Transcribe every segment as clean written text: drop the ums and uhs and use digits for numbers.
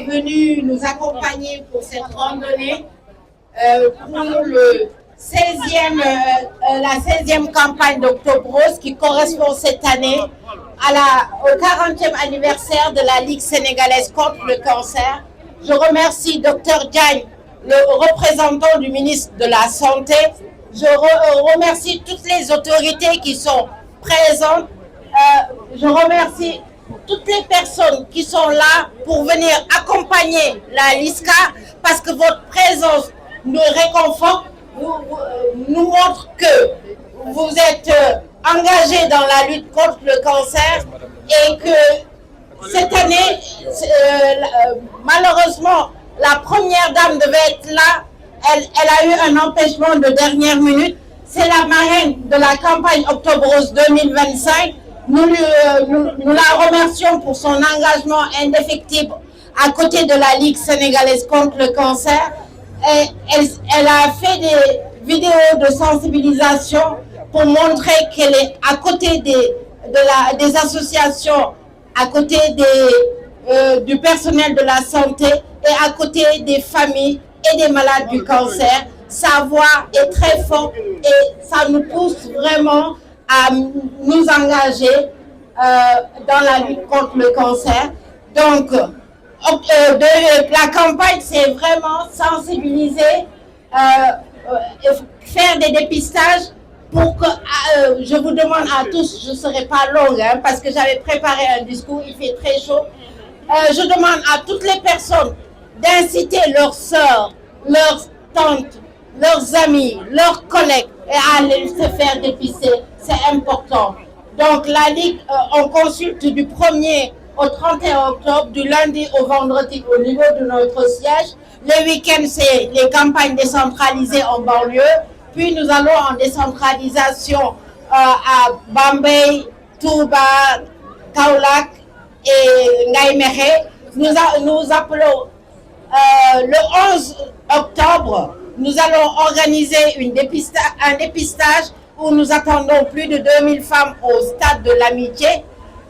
venu nous accompagner pour cette randonnée pour le 16e, la 16e campagne d'Octobre Rose qui correspond cette année au 40e anniversaire de la Ligue sénégalaise contre le cancer. Je remercie Dr Diagne, le représentant du ministre de la Santé. Je remercie toutes les autorités qui sont présentes. Je remercie toutes les personnes qui sont là pour venir accompagner la LISCA parce que votre présence nous réconforte, nous montre que vous êtes engagés dans la lutte contre le cancer et que cette année, malheureusement, la première dame devait être là. Elle a eu un empêchement de dernière minute. C'est la marraine de la campagne Octobre Rose 2025. Nous la remercions pour son engagement indéfectible à côté de la Ligue sénégalaise contre le cancer. Et elle a fait des vidéos de sensibilisation pour montrer qu'elle est à côté des associations, à côté du personnel de la santé et à côté des familles et des malades du cancer. Sa voix est très forte et ça nous pousse vraiment à nous engager dans la lutte contre le cancer. Donc, la campagne, c'est vraiment sensibiliser, faire des dépistages pour que, je vous demande à tous, je ne serai pas longue parce que j'avais préparé un discours, il fait très chaud. Je demande à toutes les personnes d'inciter leurs sœurs, leurs tantes, leurs amis, leurs collègues à aller se faire dépister. C'est important. Donc la Ligue, on consulte du 1er au 31 octobre, du lundi au vendredi au niveau de notre siège. Le week-end, c'est les campagnes décentralisées en banlieue. Puis nous allons en décentralisation à Bambey, Touba, Kaolack et Ngaïméré. Nous appelons le 11 octobre, nous allons organiser un dépistage où nous attendons plus de 2000 femmes au stade de l'Amitié.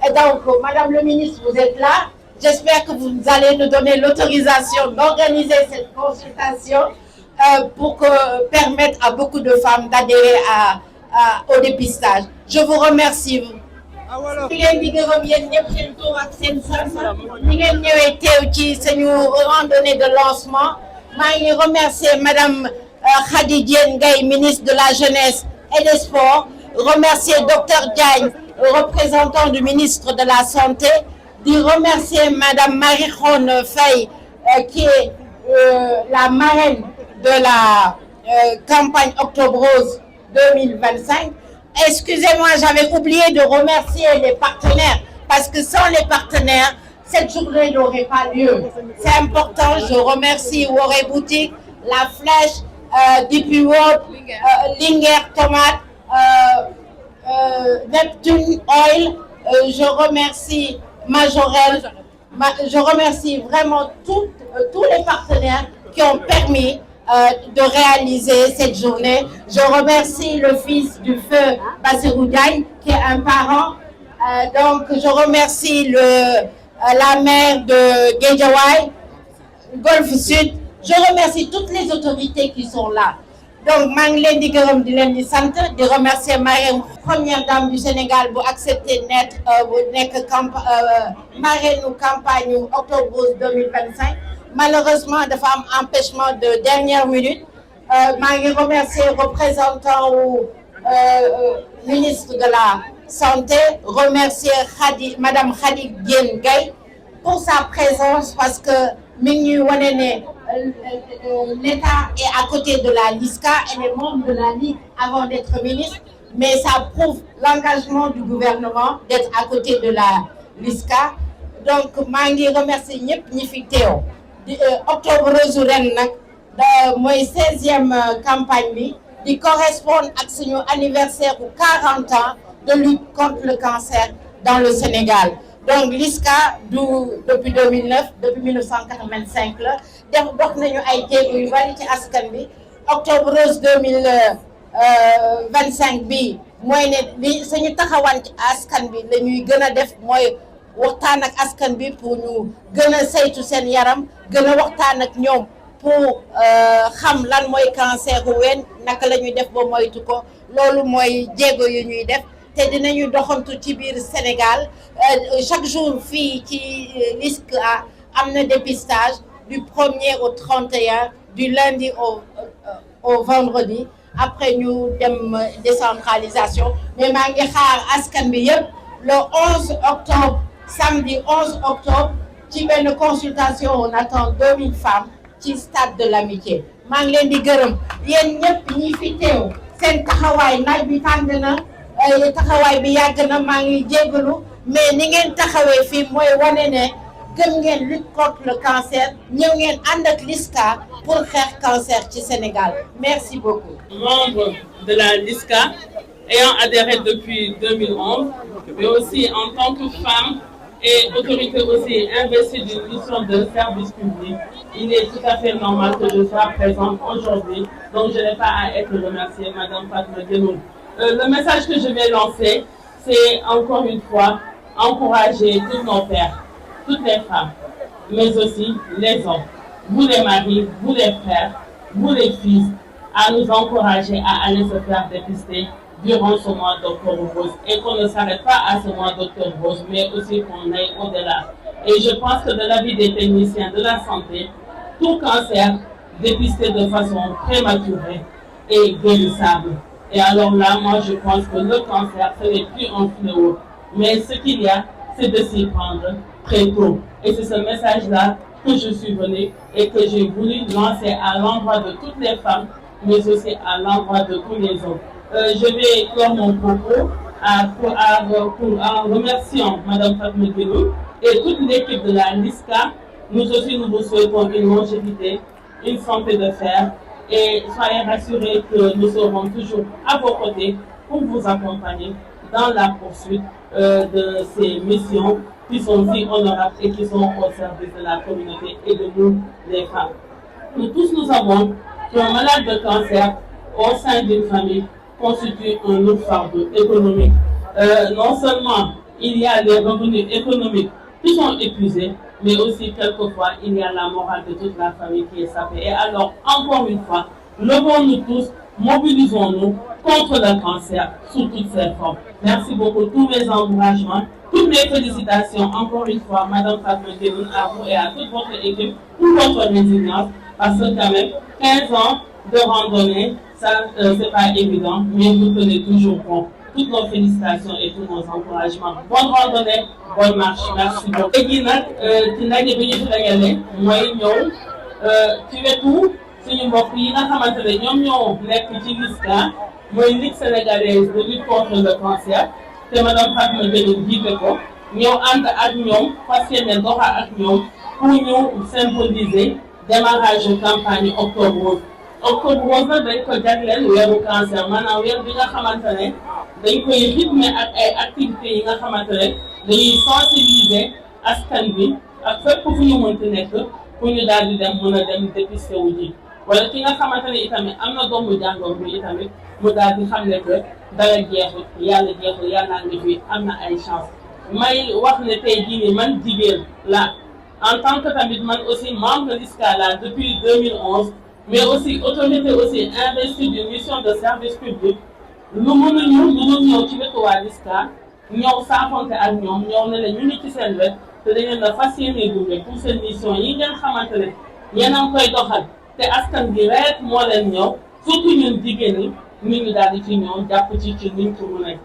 Et donc, Madame le ministre, vous êtes là. J'espère que vous allez nous donner l'autorisation d'organiser cette consultation pour permettre à beaucoup de femmes d'adhérer au dépistage. Je vous remercie. Di leen di gërëm yéen ñëpp seen tur ak seen sant ñi ngeen ñëwee teew ci suñu randonnée de lancement. maa ngi remercier Madame Khady Diène Gaye, ministre de la Jeunesse et des Sports. Remercier Dr Diagne, représentant du ministre de la Santé. Di remercier Madame Marie-Khone Faye, qui est la marraine de la campagne Octobre Rose 2025. Excusez-moi, j'avais oublié de remercier les partenaires, parce que sans les partenaires, cette journée n'aurait pas lieu. C'est important, je remercie Woré Boutique, La Flèche, DP World, Linger Tomate, Neptune Oil, je remercie Majorel, je remercie vraiment tous les partenaires qui ont permis de réaliser cette journée. Je remercie le fils du feu Bassirou Diagne, qui est un parent. Donc, je remercie la maire de Guédiawaye, Golfe Sud. Je remercie toutes les autorités qui sont là. Donc, maa ngi leen di gërëm di leen di sant di remercier Marème, première dame du Sénégal bu accepté bu nekk marraine campagne Octobre Rose 2025. Malheureusement, dafa am empêchement de dernière minute. maa ngi remercier représentant ou ministre de la Santé, remercier Madame Khady Diène Gaye pour sa présence parce que mi ngi wane ne l'État est à côté de la LISCA, elle est membre de la Ligue avant d'être ministre, mais ça prouve l'engagement du gouvernement d'être à côté de la LISCA. Donc maa ngi remercier ñëpp ñi fi teew. Octobre Rose ren nag mooy 16e campagne bi di correspondre ak suñu anniversaire pour 40 ans de lutte contre le cancer dans le Sénégal. Donc LISCA depuis 2009, depuis 1985 la dox nañu ay jéego yu bari ci askan bi. Octobre Rose 2025 bi mooy ne li suñu taxawaan ci askan bi la ñuy gën a def mooy waxtaan ak askan bi pour ñu gën a saytu seen yaram gën a waxtaan ak ñoom pour xam lan mooy cancer u ween naka la ñuy def ba moytu ko loolu mooy jéego yu ñuy def te dinañu doxantu ci biir Sénégal chaque jour fii ci LISCA am na dépistage du 1er au 31 du lundi au vendredi après ñu dem décentralisation mais maa ngi xaar askan bi yëpp le 11 octobre samedi 11 octobre ci benn consultation on attend 2000 femmes ci stade de l'amitié maa ngi leen di gërëm yéen ñëpp ñi fi teew seen taxawaay naaj bi tàng na taxawaay bi yàgg na maa ngi jégalu mais ni ngeen taxawee fii mooy wane ne gëm ngeen lutte contre le cancer ñëw ngeen ànd ak LISCA pour xeex cancer ci Sénégal merci beaucoup. Membre de la LISCA ayant adhéré depuis 2011 mais aussi en tant que femme et autorité aussi investie d'une mission de service public, il est tout à fait normal que je sois présente aujourd'hui. Donc je n'ai pas à être remerciée, Madame Fatma Guenoune. Le message que je vais lancer, c'est encore une fois encourager tous nos pères, toutes les femmes, mais aussi les hommes, vous les maris, vous les frères, vous les fils, à nous encourager à aller se faire dépister durant ce mois d'octobre rose et qu'on ne s'arrête pas à ce mois d'octobre rose, mais aussi qu'on aille au-delà. Et je pense que de l'avis des techniciens de la santé, tout cancer dépisté de façon prématurée est guérissable. Et alors là, moi je pense que le cancer, ce n'est plus un fléau, mais ce qu'il y a, c'est de s'y prendre très tôt. Et c'est ce message-là que je suis venue et que j'ai voulu lancer à l'endroit de toutes les femmes, mais aussi à l'endroit de tous les hommes. Je vais clore mon propos en remerciant Mme Fatma Guenoune et toute l'équipe de la LISCA. Nous aussi, nous vous souhaitons une longévité, une santé de fer et soyez rassurés que nous serons toujours à vos côtés pour vous accompagner dans la poursuite de ces missions qui sont si honorables et qui sont au service de la communauté et de nous, les femmes. Nous tous, nous savons qu'un malade de cancer au sein d'une famille constitue un lourd fardeau économique. Non seulement il y a les revenus économiques qui sont épuisés, mais aussi quelquefois il y a la morale de toute la famille qui est sapée. Et alors, encore une fois, levons-nous tous, mobilisons-nous contre le cancer sous toutes ses formes. Merci beaucoup, tous mes encouragements, toutes mes félicitations, encore une fois, Madame Fatma Guenoune, à vous et à toute votre équipe pour votre résilience, parce que quand même, 15 ans de randonnée, ça, c'est pas évident, mais vous tenez toujours bon. Toutes nos félicitations et tous nos encouragements. Bonne randonnée, bonne marche. Merci beaucoup. léegi nag ci ndaje bi ñu fi dajale mooy ñëw ci wetu suñu mbokk yi nga xamante ne ñoom ñoo nekk ci LISCA mooy Ligue sénégalaise de lutte contre le cancer te Madame Fatma Guenoune jiite ko ñëw ànd ak ñoom fas yéene doxa ak ñoom pour ñu symboliser démarrage campagne octobre rose. Octobre rose nag dañ ko jagleel weeru cancer maanaam weer bi nga xamante ne dañ koy rythmer ak ay activités yi nga xamante ne dañuy sensibiliser askan bi ak fépp fu ñu mënti nekk pour ñu daal di dem mën a dem dépister wu ji wala ki nga xamante ne itamit am na doomu jàngoro bi itamit mu daal di xam ne que dara jeexul yàlla ngi fi am na ay chance. may wax ne tey jii nii man jigéen la en tant que tamit man aussi membre de LISCA la depuis 2011 mais aussi autorité aussi investie d'une mission de service public. lu mënuñu lu ñëw ci wetu waa LISCA ñëw saafonte ak ñoom ñëw ne la ñu ngi ci seen wet te da ngeen a fas yéene gunge pour seen mission yi ngeen xamante ne yéen a ngi koy doxal te askan gi rek moo leen ñëw surtout ñun jigéen ñi ñu daal di ci ñëw jàpp ci niñ ko mën a.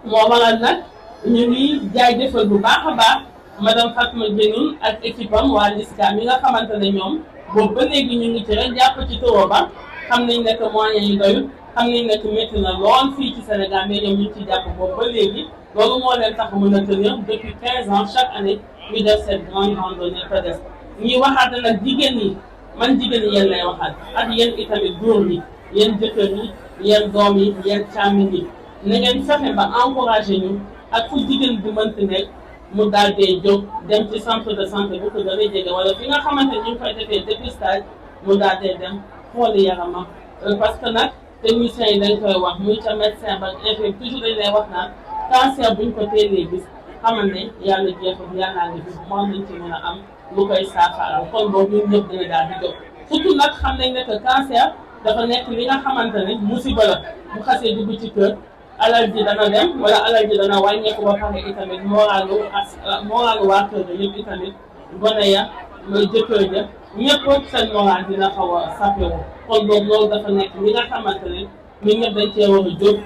moo waral nag ñu ngi jaajëfal bu baax a baax Madame Fatma Guenoune ak équipe am waa LISCA mi nga xamante ne ñoom boobu ba léegi ñu ngi ci rek jàpp ci toro ba xam nañ ne que moyens yi doyul. xam nañ ne que métti na lool fii ci Sénégal mais ñoom ñu ngi ciy jàpp boobu ba léegi loolu moo leen tax mën a tenir depuis 15 ans chaque année ñu def cette grande randonnée pédestre. ñuy waxaat nag jigéen ñi man jigéen ñi yéen lay waxaat ak yéen itamit góor ñi yéen jëkkër ñi yéen doom yi yéen càmmiñ yi na ngeen fexe ba encouragé ñu ak fu jigéen bi mënti nekk mu daal dee jóg dem ci centre de santé bu ko gën a jege wala fi nga xamante ni ñu ngi fay defee dépistage mu daal dee dem xooli yaramam parce que nag. techniciens yi dañ koy wax muy ca médecin ba infirmier toujours dañ lay wax naan cancer buñ ko teelee gis xamal ne yàlla jeexul yàlla ngi fi moom nañ ci mën a am lu koy saafara kon boobu ñun ñëpp dina daal di jóg surtout nag xam nañ ne que cancer dafa nekk li nga xamante ne musiba la bu xasee dugg ci kër alal ji dana dem wala alal ji dana wàññeeku ba pare itamit moralu waa kër ga yëpp itamit gone ya mooy jëkkër ja ñëpp seen moral dina xaw a sappewu kon boobu loolu dafa nekk li nga xamante ne ñun ñëpp dañ cee war a jóg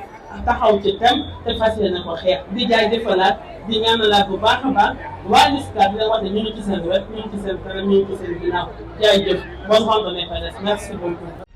taxaw ci tem te fas yéene ko xeex di jaajëfalaat di ñaanalaat bu baax a baax waa LISCA di leen wax ne ñu ngi ci seen wet ñu ngi ci seen kanam ñu ngi ci seen ginnaaw jaajëf bonne randonnée merci beaucoup.